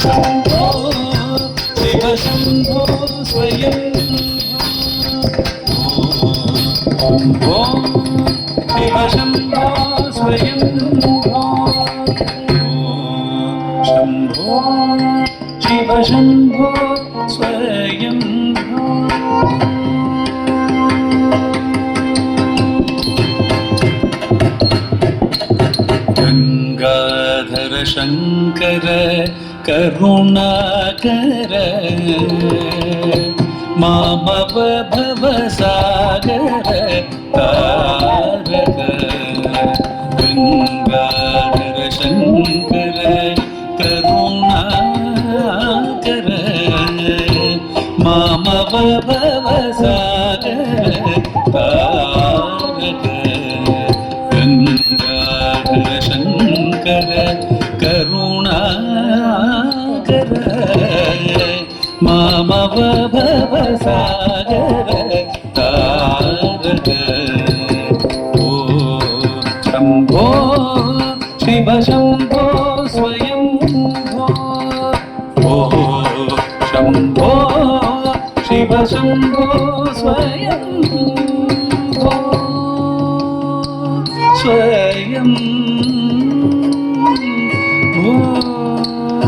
शम्भो शिव शम्भो स्वयं शम्भो शिव शम्भो स्वयं शम्भो शिव शम्भो स्वयं गंगाधर शंकर करुणाकर मामव भवसागर तारक गंगाधर शंकर करुणाकर मामव भवसागर तारक गंगाधर शंकर करुणाकर मामव भवसागर तारक ओ शम्भो शिव शम्भो स्वयं ओ शम्भो शिव शम्भो स्वयं